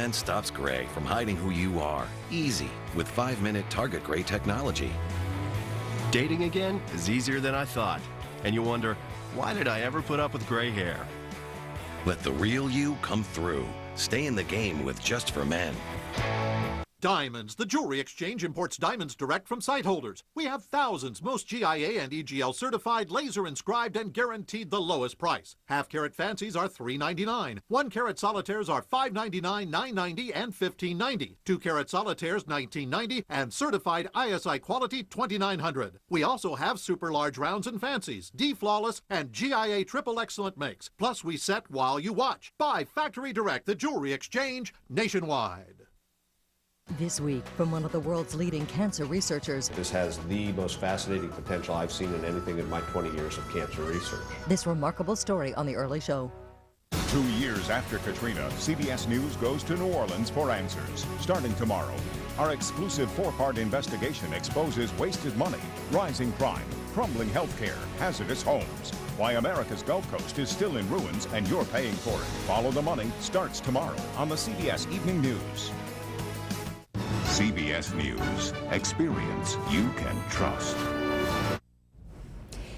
And stops gray from hiding who you are. Easy with 5-minute Target Gray technology. Dating again is easier than I thought. And you wonder, why did I ever put up with gray hair? Let the real you come through. Stay in the game with Just for Men. Diamonds. The Jewelry Exchange imports diamonds direct from site holders. We have thousands, most GIA and EGL certified, laser inscribed, and guaranteed the lowest price. Half-carat fancies are $3.99. 1-carat solitaires are $5.99, $9.90, and $15.90. 2-carat solitaires $19.90, and certified ISI quality $2,900. We also have super large rounds and fancies, D flawless, and GIA triple excellent makes. Plus, we set while you watch. Buy factory direct. The Jewelry Exchange nationwide. This week, from one of the world's leading cancer researchers. This has the most fascinating potential I've seen in anything in my 20 years of cancer research. This remarkable story on The Early Show. 2 years after Katrina, CBS News goes to New Orleans for answers. Starting tomorrow, our exclusive 4-part investigation exposes wasted money, rising crime, crumbling healthcare, hazardous homes, why America's Gulf Coast is still in ruins and you're paying for it. Follow the Money starts tomorrow on the CBS Evening News. CBS News. Experience you can trust.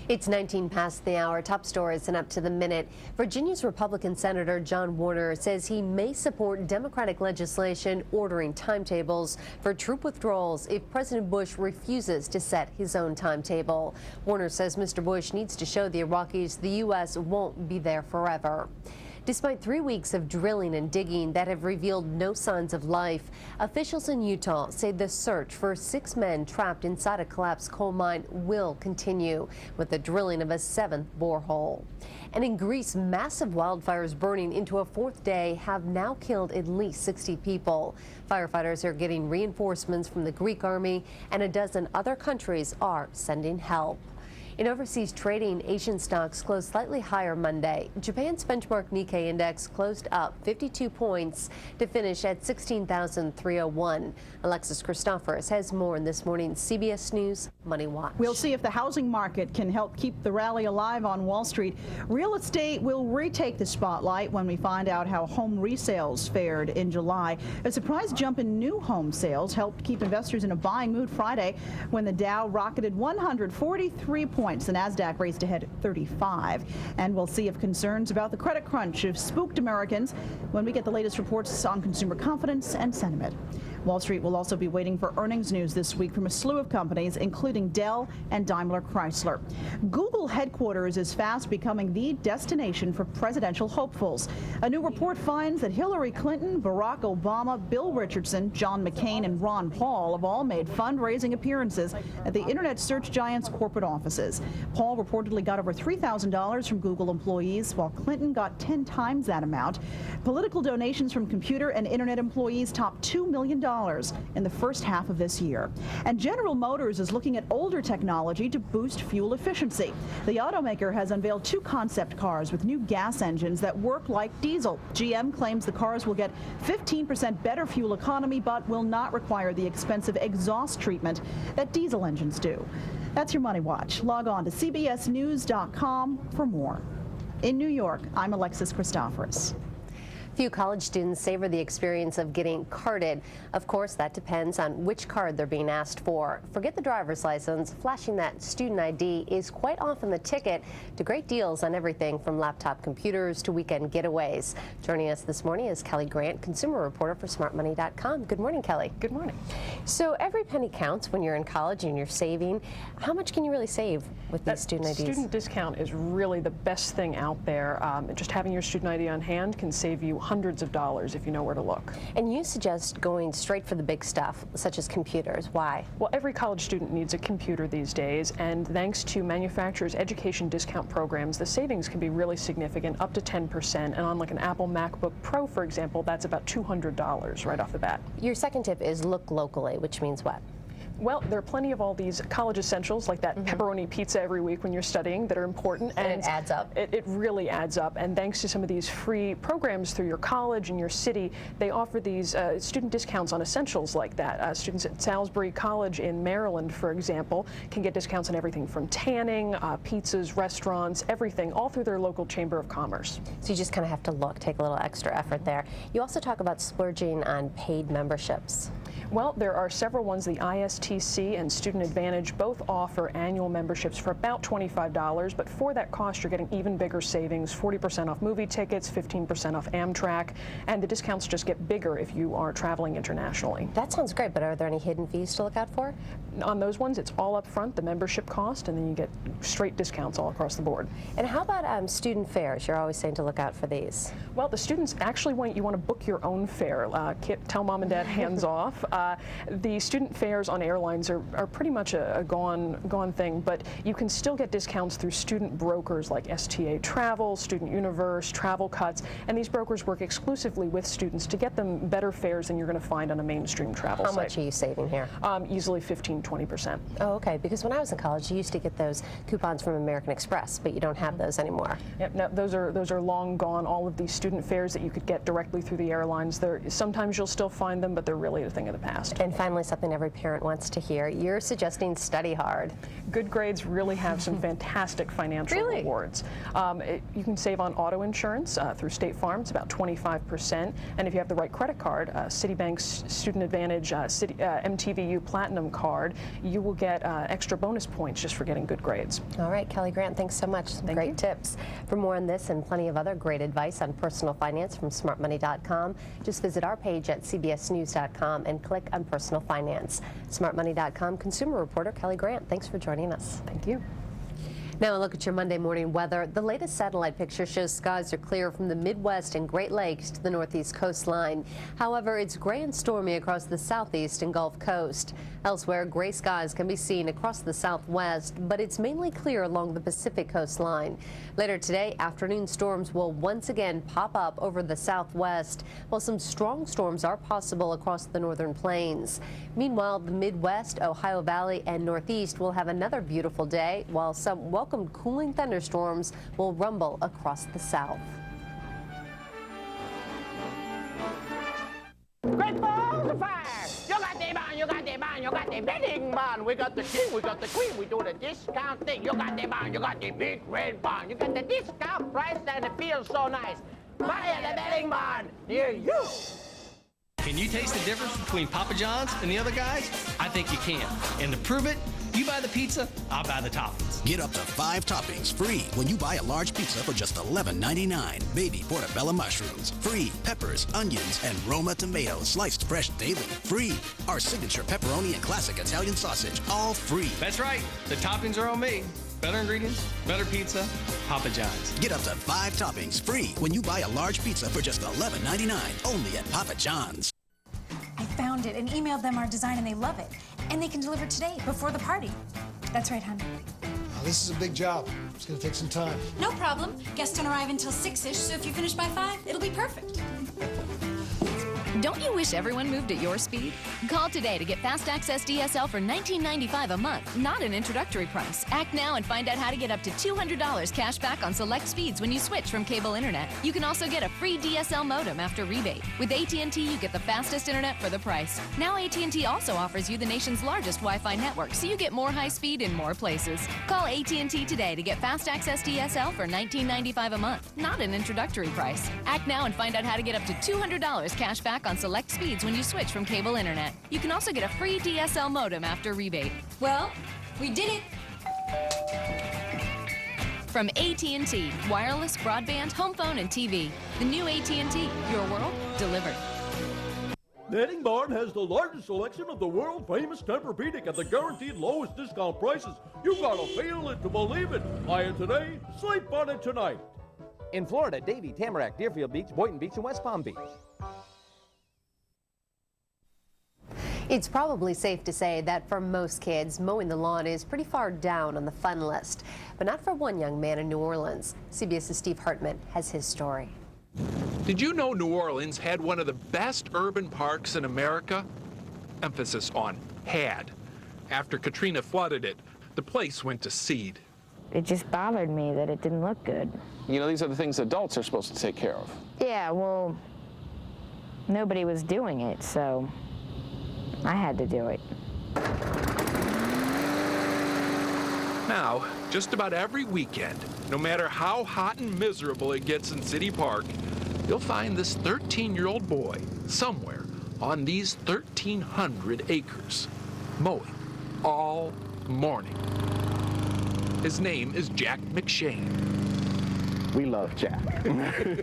It's 19 past the hour. Top stories and up to the minute. Virginia's Republican Senator John Warner says he may support Democratic legislation ordering timetables for troop withdrawals if President Bush refuses to set his own timetable. Warner says Mr. Bush needs to show the Iraqis the U.S. won't be there forever. Despite 3 weeks of drilling and digging that have revealed no signs of life, officials in Utah say the search for 6 men trapped inside a collapsed coal mine will continue with the drilling of a 7th borehole. And in Greece, massive wildfires burning into a 4th day have now killed at least 60 people. Firefighters are getting reinforcements from the Greek army, and a dozen other countries are sending help. In overseas trading, Asian stocks closed slightly higher Monday. Japan's benchmark Nikkei index closed up 52 points to finish at 16,301. Alexis Christophorus has more in this morning's CBS News Money Watch. We'll see if the housing market can help keep the rally alive on Wall Street. Real estate will retake the spotlight when we find out how home resales fared in July. A surprise jump in new home sales helped keep investors in a buying mood Friday when the Dow rocketed 143 points. The Nasdaq raced ahead 35. And we'll see if concerns about the credit crunch have spooked Americans when we get the latest reports on consumer confidence and sentiment. Wall Street will also be waiting for earnings news this week from a slew of companies, including Dell and Daimler Chrysler. Google headquarters is fast becoming the destination for presidential hopefuls. A new report finds that Hillary Clinton, Barack Obama, Bill Richardson, John McCain, and Ron Paul have all made fundraising appearances at the internet search giant's corporate offices. Paul reportedly got over $3,000 from Google employees, while Clinton got 10 times that amount. Political donations from computer and internet employees topped $2 million in the first half of this year. And General Motors is looking at older technology to boost fuel efficiency. The automaker has unveiled 2 concept cars with new gas engines that work like diesel. GM claims the cars will get 15% better fuel economy, but will not require the expensive exhaust treatment that diesel engines do. That's your Money Watch. Log on to cbsnews.com for more. In New York, I'm Alexis Christophorus. Few college students savor the experience of getting carded. Of course, that depends on which card they're being asked for. Forget the driver's license. Flashing that student ID is quite often the ticket to great deals on everything from laptop computers to weekend getaways. Joining us this morning is Kelly Grant, consumer reporter for smartmoney.com. Good morning, Kelly. Good morning. So every penny counts when you're in college and you're saving. How much can you really save with these student IDs? Student discount is really the best thing out there. Just having your student ID on hand can save you hundreds of dollars if you know where to look. And you suggest going straight for the big stuff, such as computers. Why? Well, every college student needs a computer these days, and thanks to manufacturers' education discount programs, the savings can be really significant, up to 10%. And on like an Apple MacBook Pro, for example, that's about $200 right off the bat. Your second tip is look locally, which means what? Well, there are plenty of all these college essentials like that pepperoni pizza every week when you're studying that are important. And it adds up. It really adds up. And thanks to some of these free programs through your college and your city, they offer these student discounts on essentials like that. Students at Salisbury College in Maryland, for example, can get discounts on everything from tanning, pizzas, restaurants, everything, all through their local Chamber of Commerce. So you just kind of have to look, take a little extra effort there. You also talk about splurging on paid memberships. Well, there are several ones. The ISTC and Student Advantage both offer annual memberships for about $25, but for that cost, you're getting even bigger savings, 40% off movie tickets, 15% off Amtrak, and the discounts just get bigger if you are traveling internationally. That sounds great, but are there any hidden fees to look out for? On those ones, it's all up front, the membership cost, and then you get straight discounts all across the board. And how about student fares? You're always saying to look out for these. Well, the students actually want to book your own fare. Tell mom and dad hands off. The student fares on airlines are pretty much a gone thing, but you can still get discounts through student brokers like STA Travel, Student Universe, Travel Cuts, and these brokers work exclusively with students to get them better fares than you're going to find on a mainstream travel site. How much are you saving here? Easily 15–20%. Oh, okay, because when I was in college, you used to get those coupons from American Express, but you don't have those anymore. Yep, no, those are long gone. All of these student fares that you could get directly through the airlines, sometimes you'll still find them, but they're really a thing of the past. And finally, something every parent wants to hear. You're suggesting study hard. Good grades really have some fantastic financial rewards. You can save on auto insurance through State Farm. It's about 25%. And if you have the right credit card, Citibank's Student Advantage MTVU Platinum card, you will get extra bonus points just for getting good grades. All right, Kelly Grant, thanks so much. Some great tips. For more on this and plenty of other great advice on personal finance from smartmoney.com, just visit our page at cbsnews.com and click on personal finance. Smartmoney.com consumer reporter Kelly Grant, thanks for joining us. Thank you. Now a look at your Monday morning weather. The latest satellite picture shows skies are clear from the Midwest and Great Lakes to the northeast coastline. However, it's gray and stormy across the southeast and Gulf Coast. Elsewhere, gray skies can be seen across the southwest, but it's mainly clear along the Pacific coastline. Later today, afternoon storms will once again pop up over the southwest, while some strong storms are possible across the northern plains. Meanwhile, the Midwest, Ohio Valley, and Northeast will have another beautiful day, while some welcome cooling thunderstorms will rumble across the south. Great balls of fire! You got the bond, you got the bond, you got the betting bond. We got the king, we got the queen, we do the discount thing. You got the bond, you got the big red bond. You get the discount price and it feels so nice. Buy the betting bond near you. Can you taste the difference between Papa John's and the other guys? I think you can. And to prove it, you buy the pizza, I'll buy the toppings. Get up to 5 toppings free when you buy a large pizza for just $11.99. Baby portobello mushrooms, free. Peppers, onions, and Roma tomatoes sliced fresh daily, free. Our signature pepperoni and classic Italian sausage, all free. That's right. The toppings are on me. Better ingredients, better pizza, Papa John's. Get up to 5 toppings free when you buy a large pizza for just $11.99, only at Papa John's. I found it and emailed them our design and they love it. And they can deliver today, before the party. That's right, honey. This is a big job. It's gonna take some time. No problem. Guests don't arrive until 6-ish, so if you finish by 5, it'll be perfect. Don't you wish everyone moved at your speed? Call today to get fast access DSL for $19.95 a month, not an introductory price. Act now and find out how to get up to $200 cash back on select speeds when you switch from cable internet. You can also get a free DSL modem after rebate. With AT&T, you get the fastest internet for the price. Now AT&T also offers you the nation's largest Wi-Fi network, so you get more high speed in more places. Call AT&T today to get fast access DSL for $19.95 a month, not an introductory price. Act now and find out how to get up to $200 cash back on select speeds when you switch from cable internet. You can also get a free DSL modem after rebate. Well, we did it. From AT&T, wireless, broadband, home phone, and TV. The new AT&T, your world delivered. Netting Barn has the largest selection of the world-famous Tempur-Pedic at the guaranteed lowest discount prices. You gotta feel it to believe it. Buy it today, sleep on it tonight. In Florida, Davie, Tamarack, Deerfield Beach, Boynton Beach, and West Palm Beach. It's probably safe to say that for most kids, mowing the lawn is pretty far down on the fun list. But not for one young man in New Orleans. CBS's Steve Hartman has his story. Did you know New Orleans had one of the best urban parks in America? Emphasis on had. After Katrina flooded it, the place went to seed. It just bothered me that it didn't look good. You know, these are the things adults are supposed to take care of. Yeah, well, nobody was doing it, so I had to do it. Now, just about every weekend, no matter how hot and miserable it gets in City Park, you'll find this 13-year-old boy somewhere on these 1,300 acres, mowing all morning. His name is Jack McShane. We love Jack.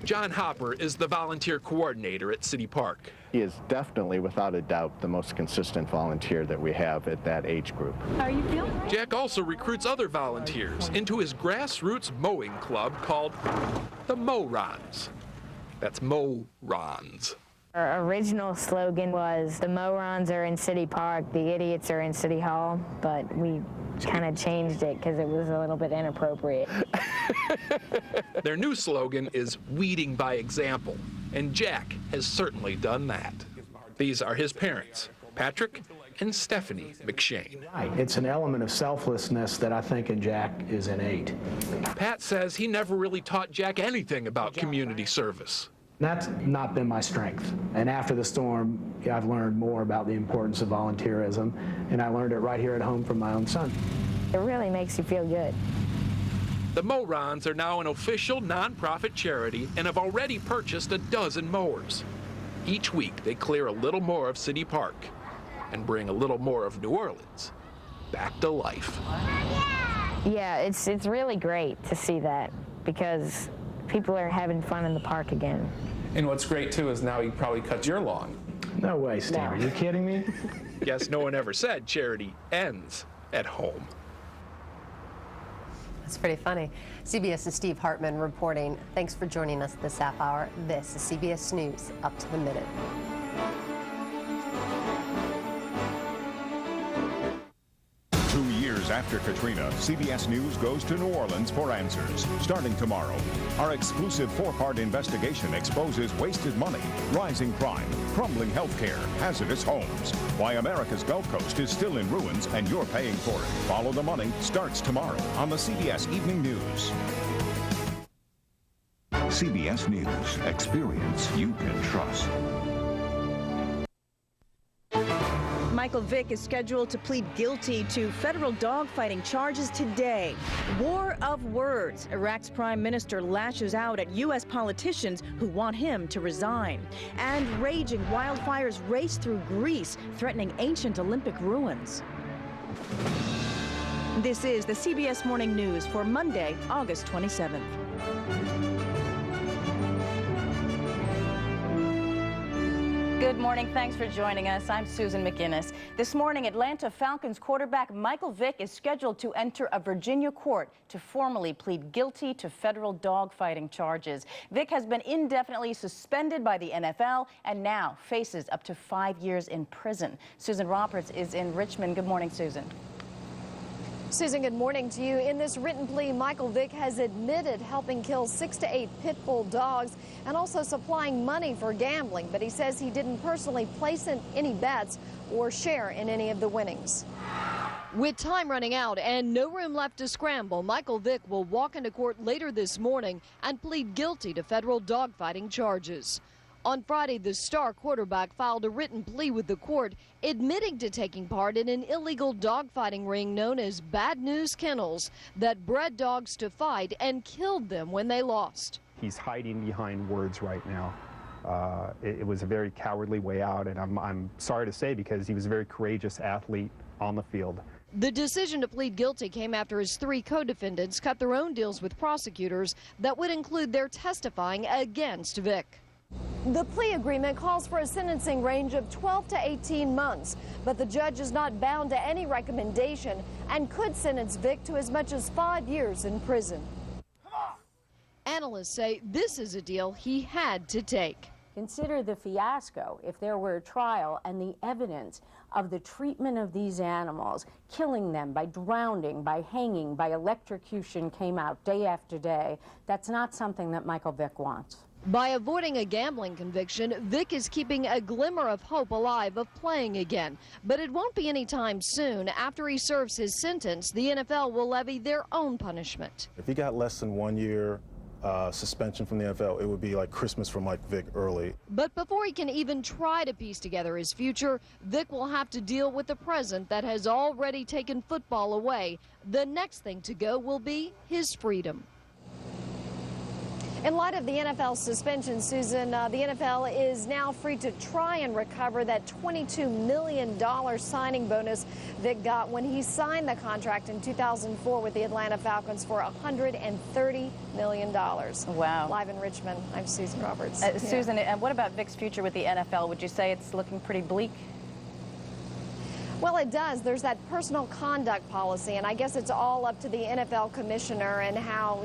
John Hopper is the volunteer coordinator at City Park. He is definitely, without a doubt, the most consistent volunteer that we have at that age group. How are you feeling? Jack also recruits other volunteers into his grassroots mowing club called the Morons. That's Morons. Our original slogan was, the morons are in City Park, the idiots are in City Hall, but we kind of changed it because it was a little bit inappropriate. Their new slogan is weeding by example, and Jack has certainly done that. These are his parents, Patrick and Stephanie McShane. It's an element of selflessness that I think in Jack is innate. Pat says he never really taught Jack anything about community service. That's not been my strength. And after the storm, I've learned more about the importance of volunteerism, and I learned it right here at home from my own son. It really makes you feel good. The Morons are now an official nonprofit charity and have already purchased 12 mowers. Each week, they clear a little more of City Park and bring a little more of New Orleans back to life. Yeah, it's really great to see that because people are having fun in the park again. And what's great, too, is now he probably cut your lawn. No way, Steve. Are you kidding me? Guess no one ever said charity ends at home. That's pretty funny. CBS's Steve Hartman reporting. Thanks for joining us this half hour. This is CBS News Up to the Minute. After Katrina, CBS News goes to New Orleans for answers. Starting tomorrow, our exclusive 4-part investigation exposes wasted money, rising crime, crumbling healthcare, hazardous homes, why America's Gulf Coast is still in ruins and you're paying for it. Follow the Money starts tomorrow on the CBS Evening News. CBS News. Experience you can trust. Michael Vick is scheduled to plead guilty to federal dogfighting charges today. War of words. Iraq's prime minister lashes out at U.S. politicians who want him to resign. And raging wildfires race through Greece, threatening ancient Olympic ruins. This is the CBS Morning News for Monday, August 27th. Good morning. Thanks for joining us. I'm Susan McInnes. This morning, Atlanta Falcons quarterback Michael Vick is scheduled to enter a Virginia court to formally plead guilty to federal dogfighting charges. Vick has been indefinitely suspended by the NFL and now faces up to 5 years in prison. Susan Roberts is in Richmond. Good morning, Susan. Susan, good morning to you. In this written plea, Michael Vick has admitted helping kill 6 to 8 pit bull dogs and also supplying money for gambling, but he says he didn't personally place in any bets or share in any of the winnings. With time running out and no room left to scramble, Michael Vick will walk into court later this morning and plead guilty to federal dogfighting charges. On Friday, the star quarterback filed a written plea with the court, admitting to taking part in an illegal dogfighting ring known as Bad News Kennels that bred dogs to fight and killed them when they lost. He's hiding behind words right now. It was a very cowardly way out, and I'm sorry to say, because he was a very courageous athlete on the field. The decision to plead guilty came after his 3 co-defendants cut their own deals with prosecutors that would include their testifying against Vick. The plea agreement calls for a sentencing range of 12 to 18 months, but the judge is not bound to any recommendation and could sentence Vick to as much as 5 years in prison. Analysts say this is a deal he had to take. Consider the fiasco if there were a trial and the evidence of the treatment of these animals, killing them by drowning, by hanging, by electrocution came out day after day. That's not something that Michael Vick wants. By avoiding a gambling conviction, Vick is keeping a glimmer of hope alive of playing again. But it won't be anytime soon. After he serves his sentence, the NFL will levy their own punishment. If he got less than 1 year suspension from the NFL, it would be like Christmas for Mike Vick early. But before he can even try to piece together his future, Vick will have to deal with the present that has already taken football away. The next thing to go will be his freedom. In light of the NFL suspension, Susan, the NFL is now free to try and recover that $22 million signing bonus Vick got when he signed the contract in 2004 with the Atlanta Falcons for $130 million. Wow. Live in Richmond, I'm Susan Roberts. Susan, and what about Vick's future with the NFL? Would you say it's looking pretty bleak? Well, it does. There's that personal conduct policy, and I guess it's all up to the NFL commissioner and how,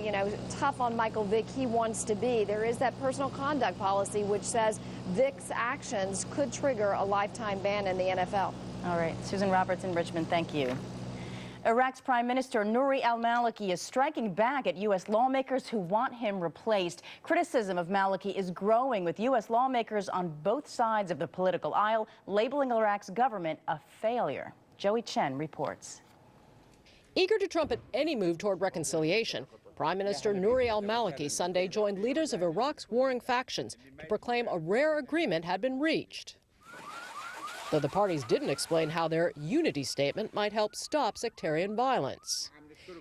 tough on Michael Vick he wants to be. There is that personal conduct policy which says Vick's actions could trigger a lifetime ban in the NFL. All right. Susan Roberts in Richmond, thank you. Iraq's Prime Minister Nouri al-Maliki is striking back at U.S. lawmakers who want him replaced. Criticism of Maliki is growing, with U.S. lawmakers on both sides of the political aisle labeling Iraq's government a failure. Joey Chen reports. Eager to trumpet any move toward reconciliation, Prime Minister Nouri al-Maliki Sunday joined leaders of Iraq's warring factions to proclaim a rare agreement had been reached. Though the parties didn't explain how their unity statement might help stop sectarian violence.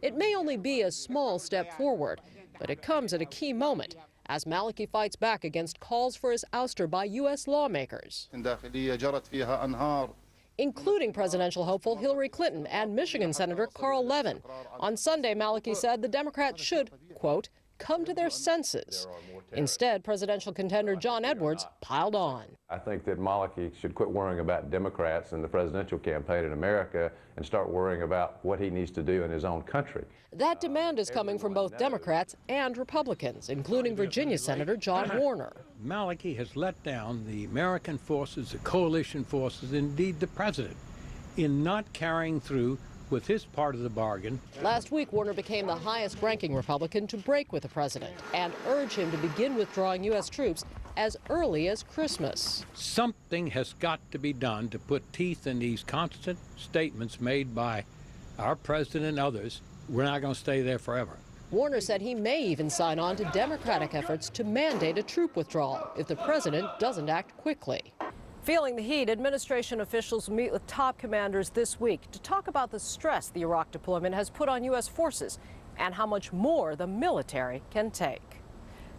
It may only be a small step forward, but it comes at a key moment as Maliki fights back against calls for his ouster by U.S. lawmakers, including presidential hopeful Hillary Clinton and Michigan Senator Carl Levin. On Sunday, Maliki said the Democrats should, quote, come to their senses. Instead, presidential contender John Edwards piled on. I think that Maliki should quit worrying about Democrats and the presidential campaign in America and start worrying about what he needs to do in his own country. That demand is coming from both Democrats and Republicans, including Virginia Senator John Warner. Maliki has let down the American forces, the coalition forces, indeed the president, in not carrying through with his part of the bargain. Last week, Warner became the highest-ranking Republican to break with the president and urge him to begin withdrawing U.S. troops as early as Christmas. Something has got to be done to put teeth in these constant statements made by our president and others. We're not going to stay there forever. Warner said he may even sign on to Democratic efforts to mandate a troop withdrawal if the president doesn't act quickly. Feeling the heat, administration officials meet with top commanders this week to talk about the stress the Iraq deployment has put on U.S. forces and how much more the military can take.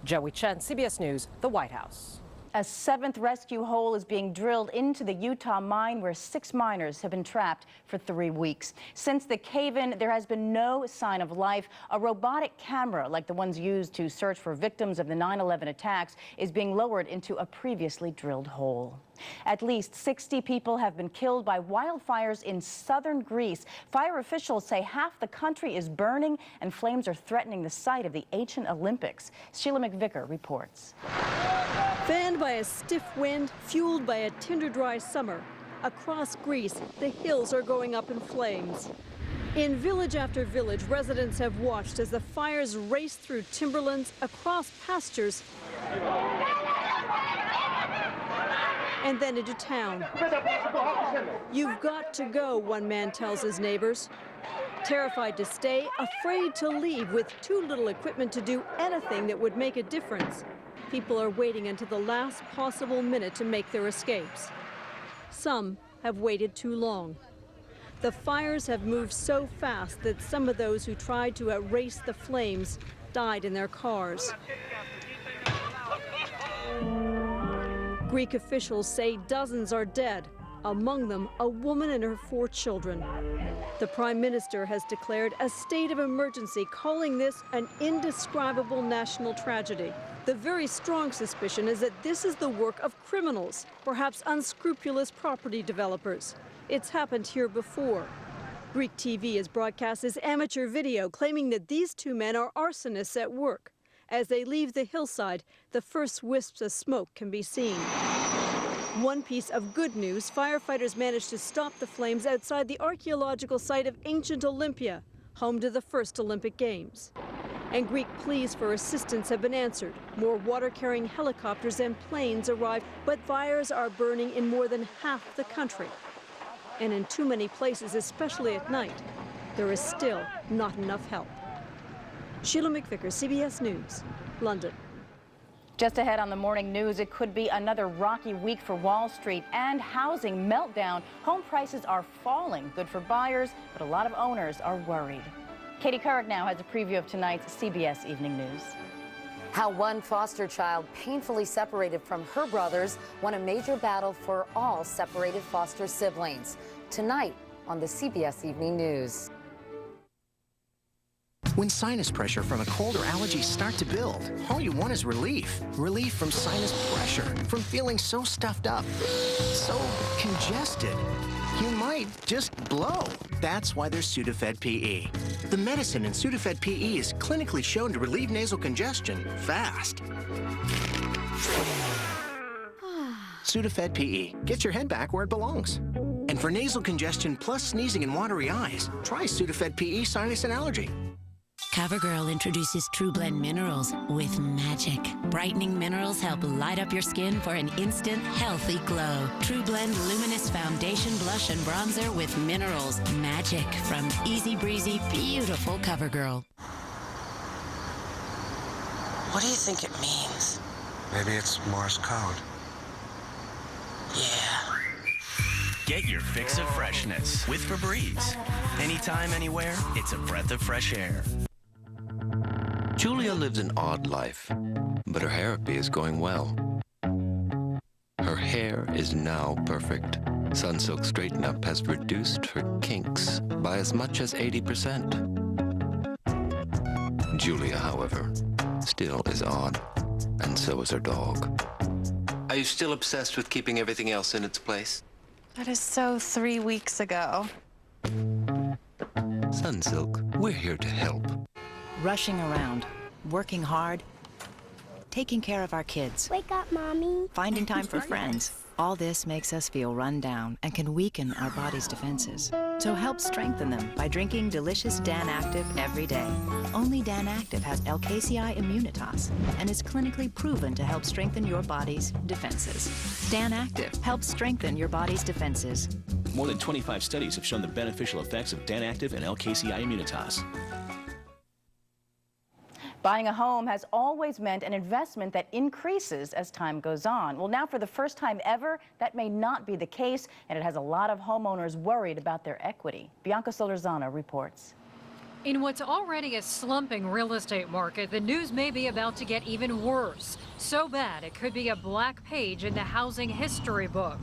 Joey Chen, CBS News, the White House. A 7th rescue hole is being drilled into the Utah mine where 6 miners have been trapped for 3 weeks. Since the cave-in, there has been no sign of life. A robotic camera, like the ones used to search for victims of the 9/11 attacks, is being lowered into a previously drilled hole. At least 60 people have been killed by wildfires in southern Greece. Fire officials say half the country is burning and flames are threatening the site of the ancient Olympics. Sheila McVicker reports. Fanned by a stiff wind, fueled by a tinder-dry summer, across Greece, the hills are going up in flames. In village after village, residents have watched as the fires race through timberlands, across pastures, and then into town. You've got to go, one man tells his neighbors. Terrified to stay, afraid to leave with too little equipment to do anything that would make a difference. People are waiting until the last possible minute to make their escapes. Some have waited too long. The fires have moved so fast that some of those who tried to erase the flames died in their cars. Greek officials say dozens are dead, among them a woman and her 4 children. The Prime Minister has declared a state of emergency, calling this an indescribable national tragedy. The very strong suspicion is that this is the work of criminals, perhaps unscrupulous property developers. It's happened here before. Greek TV has broadcast this amateur video claiming that these 2 men are arsonists at work. As they leave the hillside, the first wisps of smoke can be seen. One piece of good news, firefighters managed to stop the flames outside the archaeological site of ancient Olympia, home to the first Olympic Games. And Greek pleas for assistance have been answered. More water-carrying helicopters and planes arrived, but fires are burning in more than half the country. And in too many places, especially at night, there is still not enough help. Sheila McVicker, CBS News, London. Just ahead on the morning news, it could be another rocky week for Wall Street and housing meltdown. Home prices are falling, good for buyers, but a lot of owners are worried. Katie Couric now has a preview of tonight's CBS Evening News. How one foster child painfully separated from her brothers won a major battle for all separated foster siblings. Tonight on the CBS Evening News. When sinus pressure from a cold or allergies start to build, all you want is relief. Relief from sinus pressure, from feeling so stuffed up, so congested. You might just blow. That's why there's Sudafed PE. The medicine in Sudafed PE is clinically shown to relieve nasal congestion fast. Sudafed PE. Get your head back where it belongs. And for nasal congestion plus sneezing and watery eyes, try Sudafed PE Sinus and Allergy. CoverGirl introduces True Blend Minerals with magic. Brightening minerals help light up your skin for an instant, healthy glow. True Blend Luminous Foundation Blush and Bronzer with Minerals. Magic from easy breezy, beautiful CoverGirl. What do you think it means? Maybe it's Morse code. Yeah. Get your fix of freshness with Febreze. Anytime, anywhere, it's a breath of fresh air. Julia lives an odd life, but her therapy is going well. Her hair is now perfect. Sunsilk Straighten Up has reduced her kinks by as much as 80%. Julia, however, still is odd, and so is her dog. Are you still obsessed with keeping everything else in its place? That is so 3 weeks ago. Sunsilk, we're here to help. Rushing around, working hard, taking care of our kids. Wake up, Mommy. Finding time for friends. All this makes us feel run down and can weaken our body's defenses. So help strengthen them by drinking delicious Dan Active every day. Only Dan Active has LKCI Immunitas and is clinically proven to help strengthen your body's defenses. Dan Active helps strengthen your body's defenses. More than 25 studies have shown the beneficial effects of Dan Active and LKCI Immunitas. Buying a home has always meant an investment that increases as time goes on. Well, now for the first time ever, that may not be the case, and it has a lot of homeowners worried about their equity. Bianca Solorzano reports. In what's already a slumping real estate market, the news may be about to get even worse. So bad, it could be a black page in the housing history book.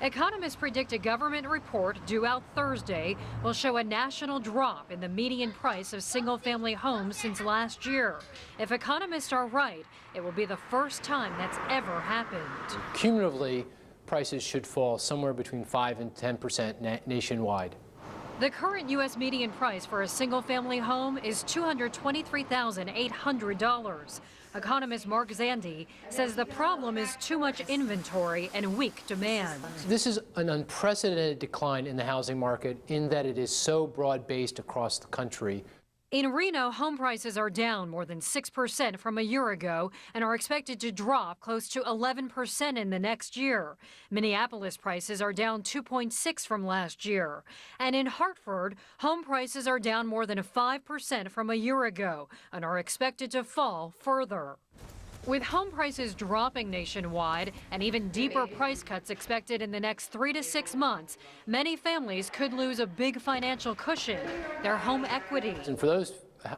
Economists predict a government report due out Thursday will show a national drop in the median price of single-family homes since last year. If economists are right, it will be the first time that's ever happened. Cumulatively, prices should fall somewhere between 5 and 10% nationwide. The current U.S. median price for a single-family home is $223,800. Economist Mark Zandi says the problem is too much inventory and weak demand. This is an unprecedented decline in the housing market in that it is so broad-based across the country. In Reno, home prices are down more than 6% from a year ago and are expected to drop close to 11% in the next year. Minneapolis prices are down 2.6% from last year. And in Hartford, home prices are down more than 5% from a year ago and are expected to fall further. With home prices dropping nationwide and even deeper price cuts expected in the next 3 to 6 months, many families could lose a big financial cushion, their home equity. And for those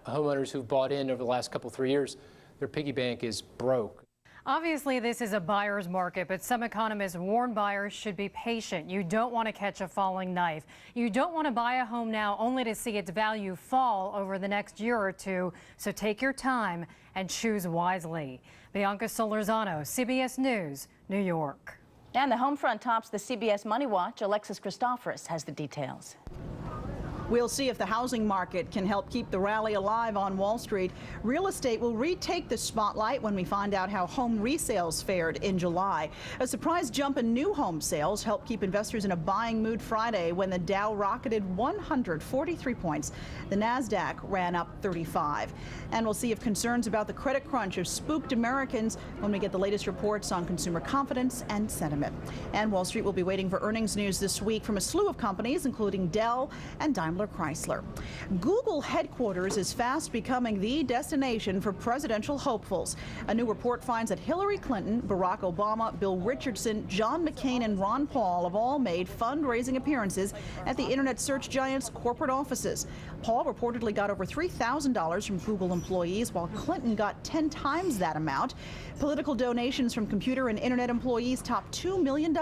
homeowners who've bought in over the last 3 years, their piggy bank is broke. Obviously, this is a buyer's market, but some economists warn buyers should be patient. You don't want to catch a falling knife. You don't want to buy a home now only to see its value fall over the next year or two. So take your time and choose wisely. Bianca Solorzano, CBS News, New York. And the home front tops the CBS Money Watch. Alexis Christoforous has the details. We'll see if the housing market can help keep the rally alive on Wall Street. Real estate will retake the spotlight when we find out how home resales fared in July. A surprise jump in new home sales helped keep investors in a buying mood Friday when the Dow rocketed 143 points. The Nasdaq ran up 35. And we'll see if concerns about the credit crunch have spooked Americans when we get the latest reports on consumer confidence and sentiment. And Wall Street will be waiting for earnings news this week from a slew of companies, including Dell and Daimler Chrysler. Google headquarters is fast becoming the destination for presidential hopefuls. A new report finds that Hillary Clinton, Barack Obama, Bill Richardson, John McCain, and Ron Paul have all made fundraising appearances at the internet search giant's corporate offices. Paul reportedly got over $3,000 from Google employees, while Clinton got 10 times that amount. Political donations from computer and internet employees topped $2 million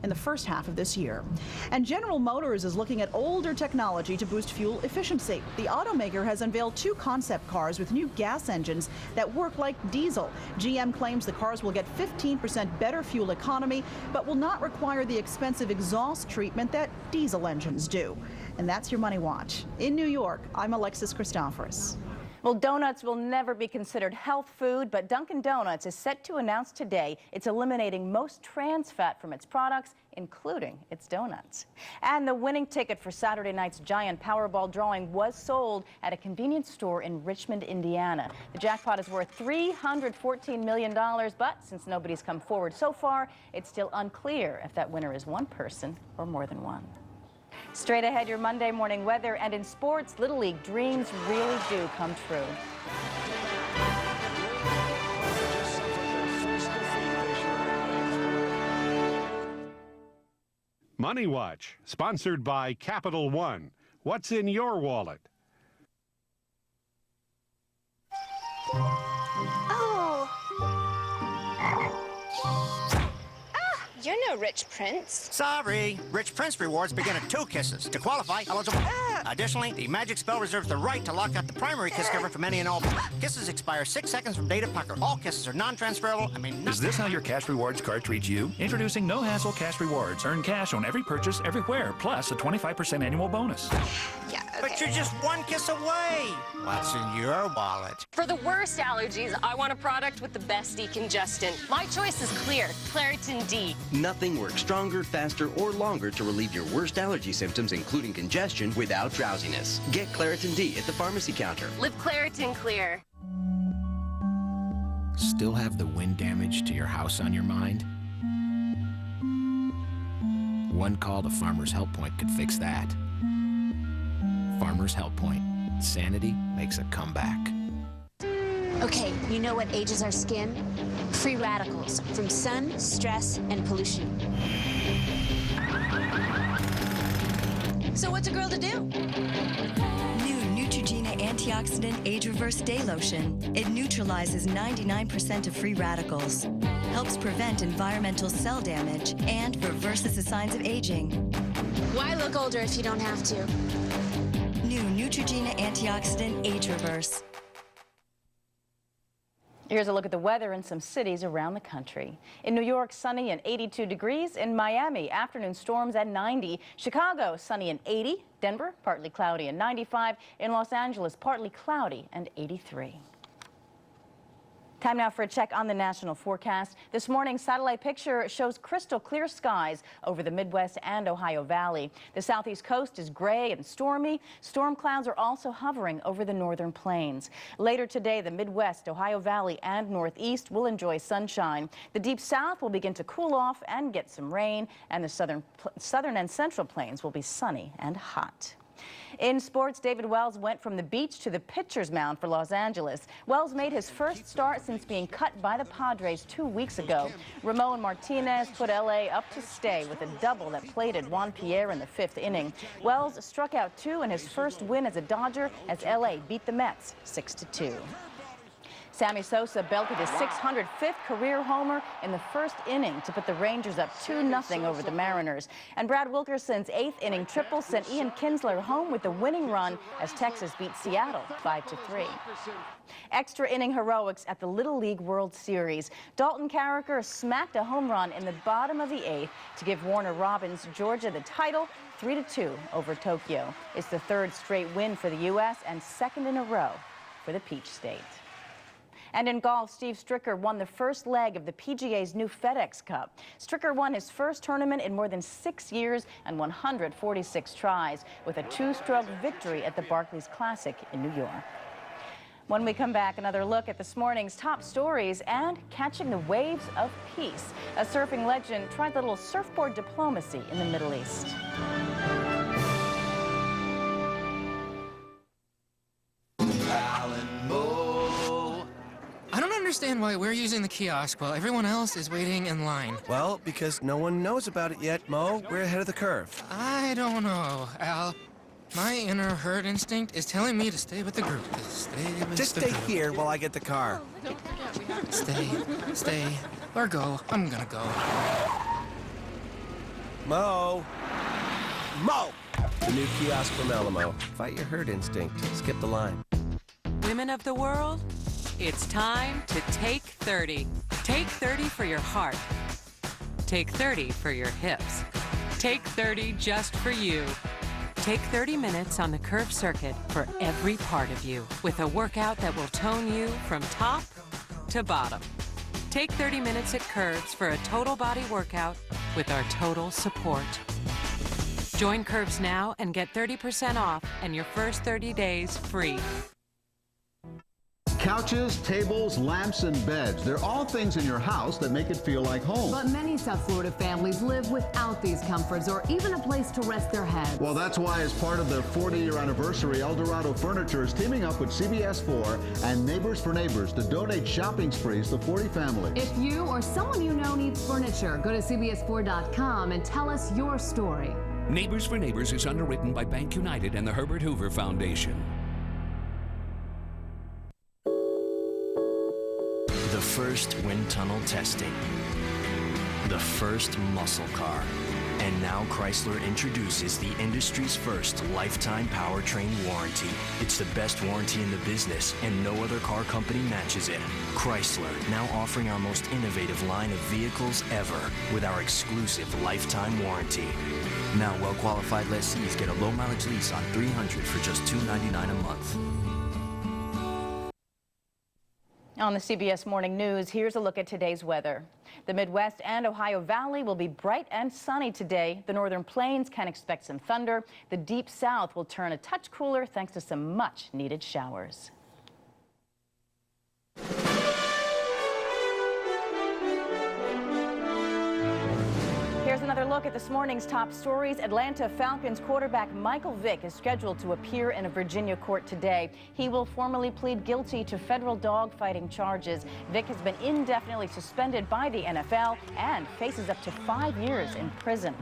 in the first half of this year. And General Motors is looking at older technology to boost fuel efficiency. The automaker has unveiled 2 concept cars with new gas engines that work like diesel. GM claims the cars will get 15% better fuel economy, but will not require the expensive exhaust treatment that diesel engines do. And that's your Money Watch. In New York, I'm Alexis Christoforous. Well, donuts will never be considered health food, but Dunkin' Donuts is set to announce today it's eliminating most trans fat from its products, including its donuts. And the winning ticket for Saturday night's giant Powerball drawing was sold at a convenience store in Richmond, Indiana. The jackpot is worth $314 million, but since nobody's come forward so far, it's still unclear if that winner is one person or more than one. Straight ahead, your Monday morning weather, and in sports, Little League dreams really do come true. Money Watch, sponsored by Capital One. What's in your wallet? Oh. You're no rich prince. Sorry. Rich Prince rewards begin at 2 kisses. To qualify, eligible. Additionally, the magic spell reserves the right to lock out the primary kiss giver from any and all. Kisses expire 6 seconds from date of pucker. All kisses are non-transferable. Is this how your Cash Rewards card treats you? Introducing No Hassle Cash Rewards. Earn cash on every purchase, everywhere, plus a 25% annual bonus. Yeah, okay. But you're just 1 kiss away. What's in your wallet? For the worst allergies, I want a product with the best decongestant. My choice is clear. Claritin D. Nothing works stronger, faster, or longer to relieve your worst allergy symptoms, including congestion, without drowsiness. Get Claritin D at the pharmacy counter. Live Claritin Clear. Still have the wind damage to your house on your mind? One call to Farmers Help Point could fix that. Farmers Help Point. Sanity makes a comeback. Okay, you know what ages our skin? Free radicals from sun, stress, and pollution. So what's a girl to do? New Neutrogena Antioxidant Age Reverse Day Lotion. It neutralizes 99% of free radicals, helps prevent environmental cell damage, and reverses the signs of aging. Why look older if you don't have to? New Neutrogena Antioxidant Age Reverse. Here's a look at the weather in some cities around the country. In New York, sunny and 82 degrees. In Miami, afternoon storms at 90. Chicago, sunny and 80. Denver, partly cloudy and 95. In Los Angeles, partly cloudy and 83. Time now for a check on the national forecast. This morning's satellite picture shows crystal clear skies over the Midwest and Ohio Valley. The southeast coast is gray and stormy. Storm clouds are also hovering over the northern plains. Later today, the Midwest, Ohio Valley, and Northeast will enjoy sunshine. The deep south will begin to cool off and get some rain, and the southern and central plains will be sunny and hot. In sports, David Wells went from the beach to the pitcher's mound for Los Angeles. Wells made his first start since being cut by the Padres 2 weeks ago. Ramon Martinez put L.A. up to stay with a double that plated Juan Pierre in the 5th inning. Wells struck out 2 in his first win as a Dodger as L.A. beat the Mets 6-2. Sammy Sosa belted his 605th career homer in the first inning to put the Rangers up 2-0 over the Mariners. And Brad Wilkerson's 8th inning triple sent Ian Kinsler home with the winning run as Texas beat Seattle 5-3. Extra inning heroics at the Little League World Series. Dalton Carricker smacked a home run in the bottom of the 8th to give Warner Robins Georgia the title 3-2 over Tokyo. It's the 3rd straight win for the U.S. and 2nd in a row for the Peach State. And in golf, Steve Stricker won the first leg of the PGA's new FedEx Cup. Stricker won his first tournament in more than 6 years and 146 tries with a 2-stroke victory at the Barclays Classic in New York. When we come back, another look at this morning's top stories and catching the waves of peace. A surfing legend tried a little surfboard diplomacy in the Middle East. I don't understand why we're using the kiosk while everyone else is waiting in line. Well, because no one knows about it yet, Mo. We're ahead of the curve. I don't know, Al. My inner herd instinct is telling me to stay with the group. Just stay here while I get the car. Stay, or go. I'm gonna go. Mo! The new kiosk from Alamo. Fight your herd instinct. Skip the line. Women of the world, it's time to take 30. Take 30 for your heart. Take 30 for your hips. Take 30 just for you. Take 30 minutes on the Curve circuit for every part of you with a workout that will tone you from top to bottom. Take 30 minutes at Curves for a total body workout with our total support. Join Curves now and get 30% off and your first 30 days free. Couches, tables, lamps, and beds. They're all things in your house that make it feel like home. But many South Florida families live without these comforts or even a place to rest their heads. Well, that's why, as part of their 40-year anniversary, El Dorado Furniture is teaming up with CBS 4 and Neighbors for Neighbors to donate shopping sprees to 40 families. If you or someone you know needs furniture, go to CBS4.com and tell us your story. Neighbors for Neighbors is underwritten by Bank United and the Herbert Hoover Foundation. The first wind tunnel testing. The first muscle car. And now Chrysler introduces the industry's first lifetime powertrain warranty. It's the best warranty in the business, and no other car company matches it. Chrysler, now offering our most innovative line of vehicles ever with our exclusive lifetime warranty. Now well-qualified lessees get a low-mileage lease on 300 for just $299 a month. On the CBS Morning News, here's a look at today's weather. The Midwest and Ohio Valley will be bright and sunny today. The Northern Plains can expect some thunder. The Deep South will turn a touch cooler thanks to some much-needed showers. Here's another look at this morning's top stories. Atlanta Falcons quarterback Michael Vick is scheduled to appear in a Virginia court today. He will formally plead guilty to federal dogfighting charges. Vick has been indefinitely suspended by the NFL and faces up to 5 years in prison.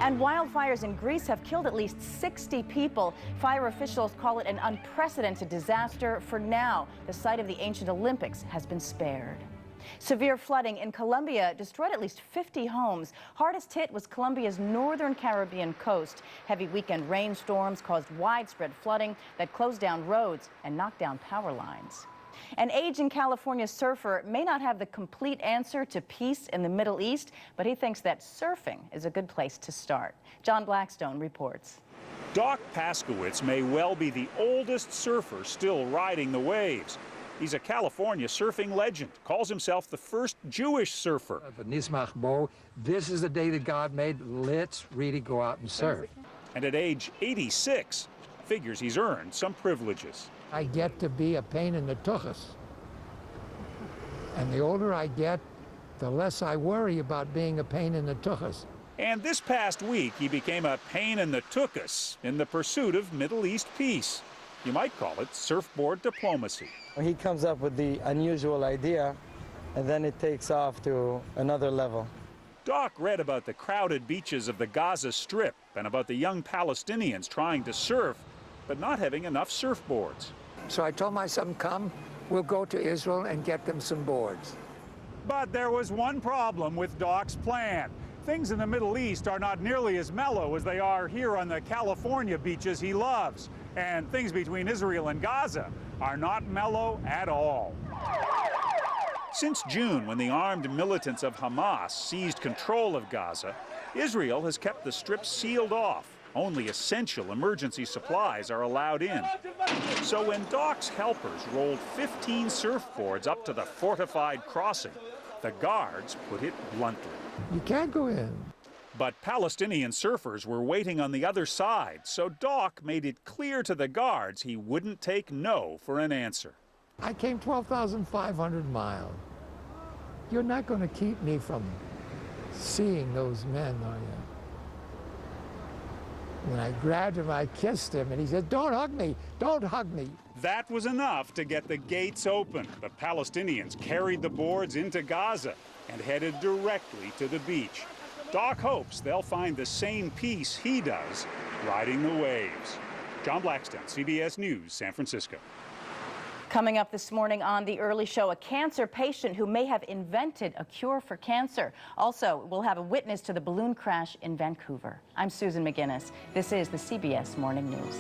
And wildfires in Greece have killed at least 60 people. Fire officials call it an unprecedented disaster. For now, the site of the ancient Olympics has been spared. Severe flooding in Colombia destroyed at least 50 homes. Hardest hit was Colombia's northern Caribbean coast. Heavy weekend rainstorms caused widespread flooding that closed down roads and knocked down power lines. An aging California surfer may not have the complete answer to peace in the Middle East, but he thinks that surfing is a good place to start. John Blackstone reports. Doc Paskowitz may well be the oldest surfer still riding the waves. He's a California surfing legend, calls himself the first Jewish surfer. This is the day that God made. Let's really go out and surf. And at age 86, figures he's earned some privileges. I get to be a pain in the tuchus. And the older I get, the less I worry about being a pain in the tuchus. And this past week, he became a pain in the tuchus in the pursuit of Middle East peace. You might call it surfboard diplomacy. He comes up with the unusual idea, and then it takes off to another level. Doc read about the crowded beaches of the Gaza Strip and about the young Palestinians trying to surf, but not having enough surfboards. So I told my son, come, we'll go to Israel and get them some boards. But there was one problem with Doc's plan. Things in the Middle East are not nearly as mellow as they are here on the California beaches he loves. And things between Israel and Gaza are not mellow at all. Since June, when the armed militants of Hamas seized control of Gaza, Israel has kept the strip sealed off. Only essential emergency supplies are allowed in. So when Doc's helpers rolled 15 surfboards up to the fortified crossing, the guards put it bluntly. You can't go in. But Palestinian surfers were waiting on the other side, so Doc made it clear to the guards he wouldn't take no for an answer. I came 12,500 miles. You're not going to keep me from seeing those men, are you? When I grabbed him, I kissed him, and he said, "Don't hug me, don't hug me." That was enough to get the gates open. The Palestinians carried the boards into Gaza and headed directly to the beach. Doc hopes they'll find the same peace he does riding the waves. John Blackstone, CBS News, San Francisco. Coming up this morning on The Early Show, a cancer patient who may have invented a cure for cancer. Also, we'll have a witness to the balloon crash in Vancouver. I'm Susan McGinnis. This is the CBS Morning News.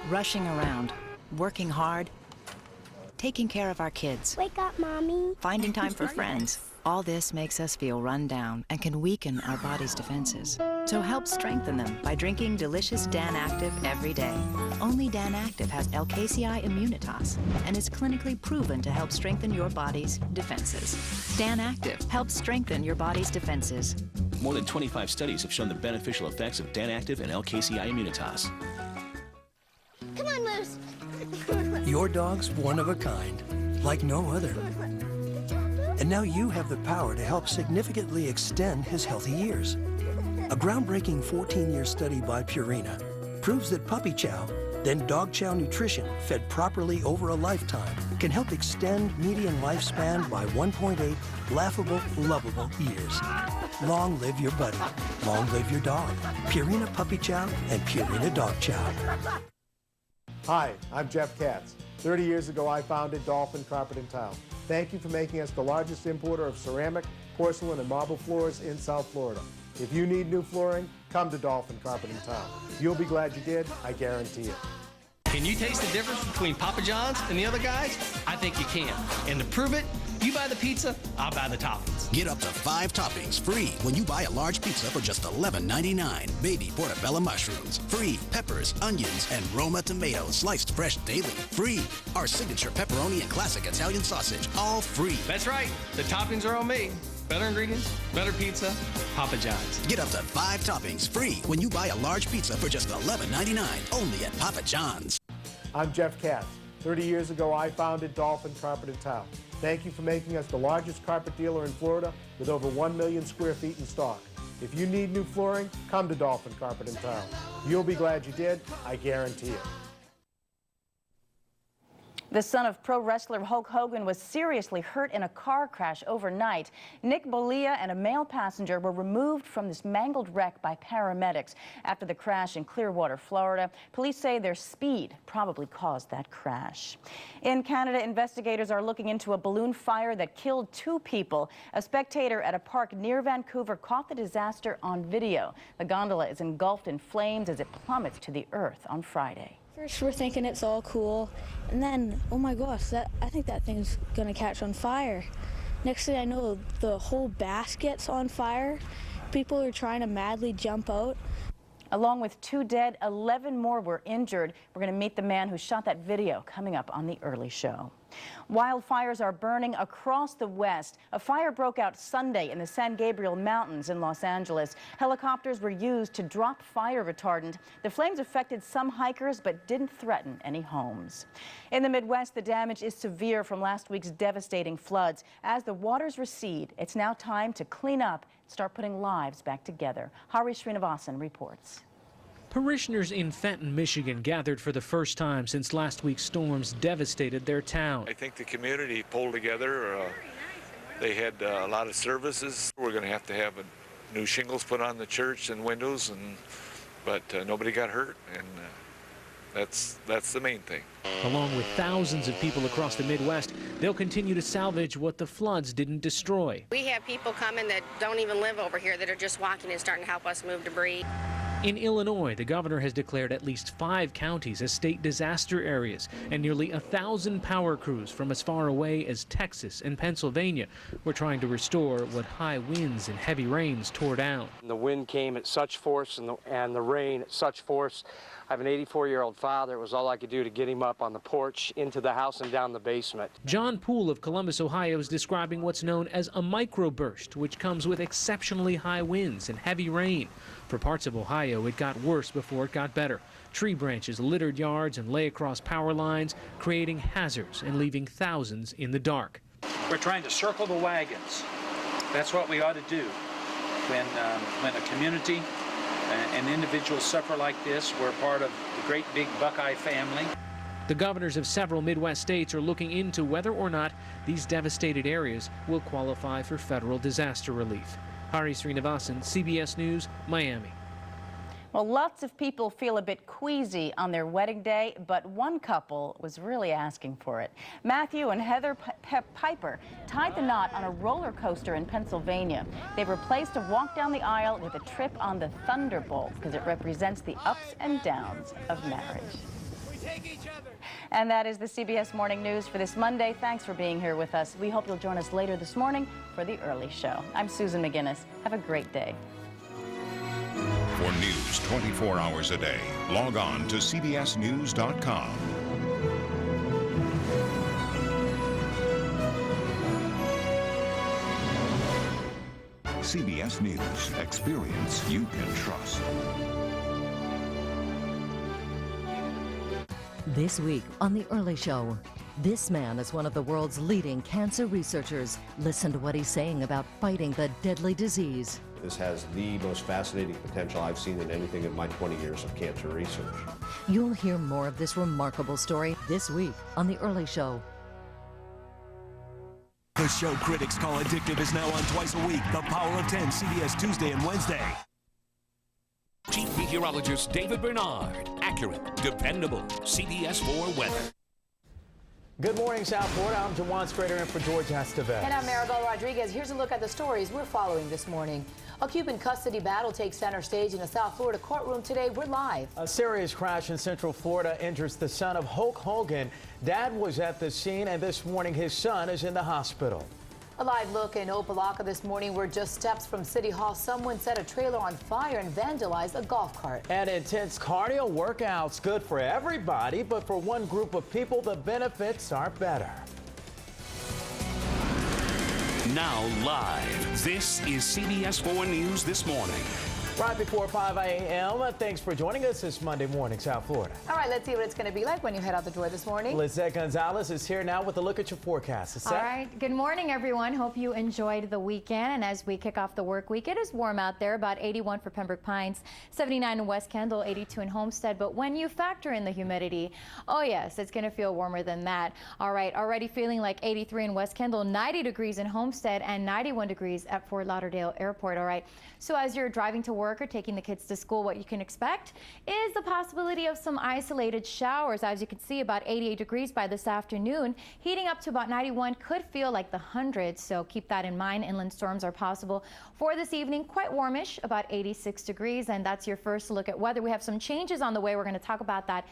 Rushing around, working hard, taking care of our kids. Wake up, Mommy. Finding time for friends. All this makes us feel run down and can weaken our body's defenses. So help strengthen them by drinking delicious Dan Active every day. Only Dan Active has LKCI Immunitas and is clinically proven to help strengthen your body's defenses. Dan Active helps strengthen your body's defenses. More than 25 studies have shown the beneficial effects of Dan Active and LKCI Immunitas. Come on, Moose. Your dog's one of a kind, like no other. And now you have the power to help significantly extend his healthy years. A groundbreaking 14-year study by Purina proves that puppy chow, then dog chow nutrition fed properly over a lifetime can help extend median lifespan by 1.8 laughable, lovable years. Long live your buddy. Long live your dog. Purina Puppy Chow and Purina Dog Chow. Hi, I'm Jeff Katz. 30 years ago, I founded Dolphin Carpet and Tile. Thank you for making us the largest importer of ceramic, porcelain, and marble floors in South Florida. If you need new flooring, come to Dolphin Carpet and Tile. You'll be glad you did, I guarantee it. Can you taste the difference between Papa John's and the other guys? I think you can. And to prove it, you buy the pizza, I'll buy the toppings. Get up to 5 toppings free when you buy a large pizza for just $11.99. Baby portobello mushrooms, free. Peppers, onions, and Roma tomatoes sliced fresh daily, free. Our signature pepperoni and classic Italian sausage, all free. That's right. The toppings are on me. Better ingredients, better pizza, Papa John's. Get up to 5 toppings free when you buy a large pizza for just $11.99, only at Papa John's. I'm Jeff Katz. 30 years ago, I founded Dolphin Carpet and Tile. Thank you for making us the largest carpet dealer in Florida with over 1 million square feet in stock. If you need new flooring, come to Dolphin Carpet and Tile. You'll be glad you did, I guarantee it. The son of pro wrestler Hulk Hogan was seriously hurt in a car crash overnight. Nick Bolia and a male passenger were removed from this mangled wreck by paramedics after the crash in Clearwater, Florida. Police say their speed probably caused that crash. In Canada, investigators are looking into a balloon fire that killed 2 people. A spectator at a park near Vancouver caught the disaster on video. The gondola is engulfed in flames as it plummets to the earth on Friday. First, we're thinking it's all cool, and then, oh my gosh, I think that thing's gonna catch on fire. Next thing I know, the whole basket's on fire. People are trying to madly jump out. Along with 2 dead, 11 more were injured. We're going to meet the man who shot that video coming up on The Early Show. Wildfires are burning across the West. A fire broke out Sunday in the San Gabriel Mountains in Los Angeles. Helicopters were used to drop fire retardant. The flames affected some hikers but didn't threaten any homes. In the Midwest, the damage is severe from last week's devastating floods. As the waters recede, it's now time to clean up and start putting lives back together. Hari Srinivasan reports. Parishioners in Fenton, Michigan gathered for the first time since last week's storms devastated their town. I think the community pulled together. They had a lot of services. We're going to have new shingles put on the church and windows, but nobody got hurt, and that's the main thing. Along with thousands of people across the Midwest, they'll continue to salvage what the floods didn't destroy. We have people coming that don't even live over here that are just walking and starting to help us move debris. In Illinois, the governor has declared at least 5 counties as state disaster areas, and nearly 1,000 power crews from as far away as Texas and Pennsylvania were trying to restore what high winds and heavy rains tore down. The wind came at such force and the rain at such force. I have an 84-year-old father. It was all I could do to get him up on the porch, into the house, and down the basement. John Poole of Columbus, Ohio, is describing what's known as a microburst, which comes with exceptionally high winds and heavy rain. For parts of Ohio, it got worse before it got better. Tree branches littered yards and lay across power lines, creating hazards and leaving thousands in the dark. We're trying to circle the wagons. That's what we ought to do. When a community and individuals suffer like this, we're part of the great big Buckeye family. The governors of several Midwest states are looking into whether or not these devastated areas will qualify for federal disaster relief. Hari Srinivasan, CBS News, Miami. Well, lots of people feel a bit queasy on their wedding day, but one couple was really asking for it. Matthew and Heather Piper tied the knot on a roller coaster in Pennsylvania. They've replaced a walk down the aisle with a trip on the Thunderbolt because it represents the ups and downs of marriage. And that is the CBS Morning News for this Monday. Thanks for being here with us. We hope you'll join us later this morning for The Early Show. I'm Susan McGinnis. Have a great day. For news 24 hours a day, log on to cbsnews.com. CBS News. Experience you can trust. This week on The Early Show, this man is one of the world's leading cancer researchers. Listen to what he's saying about fighting the deadly disease. This has the most fascinating potential I've seen in anything in my 20 years of cancer research. You'll hear more of this remarkable story this week on The Early Show. The show critics call addictive is now on twice a week. The Power of 10, CBS Tuesday and Wednesday. Chief Meteorologist David Bernard. Accurate, dependable, CBS 4 weather. Good morning, South Florida. I'm Jawan Strader in for George Estevez. And I'm Maribel Rodriguez. Here's a look at the stories we're following this morning. A Cuban custody battle takes center stage in a South Florida courtroom today. We're live. A serious crash in Central Florida injures the son of Hulk Hogan. Dad was at the scene, and this morning his son is in the hospital. A live look in Opelika this morning. We're just steps from City Hall. Someone set a trailer on fire and vandalized a golf cart. And intense cardio workouts, good for everybody, but for one group of people, the benefits are better. Now live, this is CBS 4 News This Morning. Right before 5 a.m. Thanks for joining us this Monday morning, South Florida. All right, let's see what it's going to be like when you head out the door this morning. Lizette Gonzalez is here now with a look at your forecast. Lizette? All right, good morning, everyone. Hope you enjoyed the weekend. And as we kick off the work week, it is warm out there, about 81 for Pembroke Pines, 79 in West Kendall, 82 in Homestead. But when you factor in the humidity, oh yes, it's going to feel warmer than that. All right, already feeling like 83 in West Kendall, 90 degrees in Homestead, and 91 degrees at Fort Lauderdale Airport. All right, so as you're driving to work or taking the kids to school, what you can expect is the possibility of some isolated showers. As you can see, about 88 degrees by this afternoon, heating up to about 91, could feel like the hundreds, so keep that in mind. Inland storms are possible for this evening. Quite warmish, about 86 degrees, and that's your first look at weather. We have some changes on the way. We're going to talk about that